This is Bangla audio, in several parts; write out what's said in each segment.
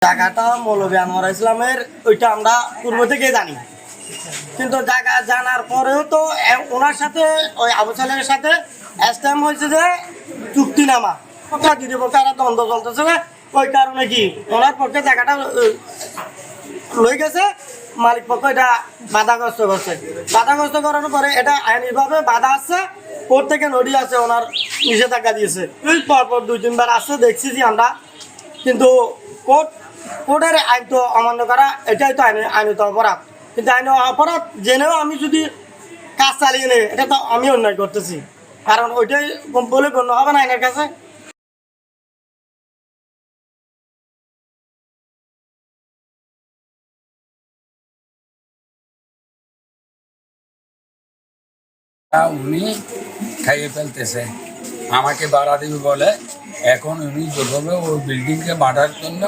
জায়গাটা মৌলভী আনোয়ার ইসলামের, ওইটা আমরা পূর্ব থেকে জানি, কিন্তু জায়গা জানার পরেও তো ওনার সাথে ওই আবু সালেমের সাথে এস্টাম হয়েছে যে চুক্তিনামা দিদি পক্ষে একটা দ্বন্দ্ব চলতেছে, ওই কারণে কি ওনার পক্ষে জায়গাটা লই গেছে, মালিক পক্ষ এটা বাধাগ্রস্ত করছে। বাধাগ্রস্ত করার পরে এটা আইনিভাবে বাধা আসছে, কোর্ট থেকে নোটিশ আছে, ওনার নিষেধাজ্ঞা দিয়েছে। পরপর 2-3 বার আসছে, দেখছি যে আমরা, কিন্তু কোর্টের আইন তো অমান্য করা এটাই তো আইনত অপরাধ। কিন্তু আইন অপরাধ জেনেও আমি যদি কাজ চালিয়ে নেই, এটা তো আমি অন্যায় করতেছি, কারণ ওইটাই বলে গণ্য হবে না আইনের কাছে। উনি খাইয়ে ফেলতেছে, আমাকে বাড়া দিবে বলে। এখন উনি যেভাবে ওই বিল্ডিংকে বাঁধার জন্য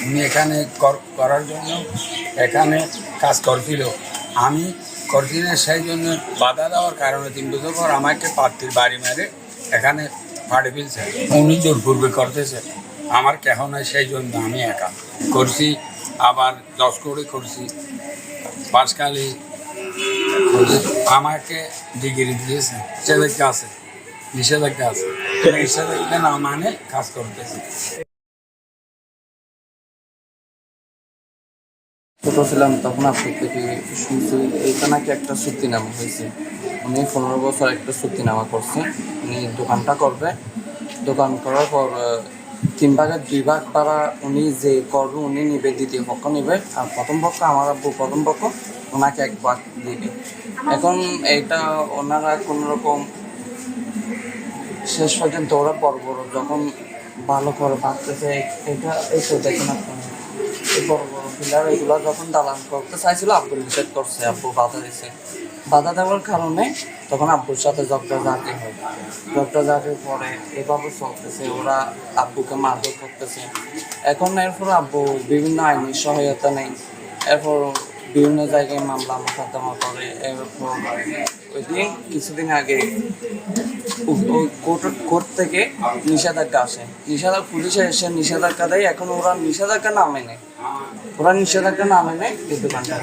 উনি এখানে করার জন্য এখানে কাজ করছিল, আমি করছি না, সেই জন্য বাধা দেওয়ার কারণে 3 বছর পর আমাকে পাত্রীর বাড়ি মেরে এখানে ফাড়ে ফেলছে। উনি জোরপূর্বে করতেছে, আমার কেহ নয়, সেই জন্য আমি একা করছি। আবার 10 করে করছি, বাঁশখালী আমাকে ডিগ্রি দিয়েছে, নিষেধাজ্ঞা আছে, নিষেধাজ্ঞা আছে, নিষেধাজ্ঞা না মানে কাজ করতেছে। ছোট ছিলাম তখন আপনার থেকে শুনছি এইটা নাকি একটা চুক্তিনামা হয়েছে। উনি 15 বছর একটা চুক্তিনামা করছে, উনি দোকানটা করবে, দোকান করার পর 3 ভাগের 2 ভাগ তারা উনি যে করবে উনি নিবে, দ্বিতীয় পক্ষ নিবে, আর প্রথম পক্ষ আমার আব্বু প্রথম পক্ষ ওনাকে 1 ভাগ দিবে। এখন এইটা ওনারা কোনোরকম শেষ পর্যন্ত ওরা বড় বড় যখন ভালো করে ভাবতেছে, এটা এই তো দেখেন আপনারা এই বড় বড় পিলার এগুলো যখন দালান করতে চাইছিল, আব্বু নিষেধ করছে, আব্বু বাধা দিছে। বাধা দেওয়ার কারণে তখন আব্বুর সাথে ঝগড়াঝাটি হয়। ঝগড়াঝাটির পরে এভাবে চলতেছে, ওরা আব্বুকে মারধর করতেছে। এখন এরপর আব্বু বিভিন্ন আইনি সহায়তা নেই, এরপর বিভিন্ন জায়গায় মামলা মোকদ্দমা করে। এরপর ওই দিন কিছুদিন আগে কোর্ট থেকে নিষেধাজ্ঞা আসে, পুলিশে এসে নিষেধাজ্ঞা দেয়। এখন ওরা নিষেধাজ্ঞা না মেনে কিন্তু দোকানটা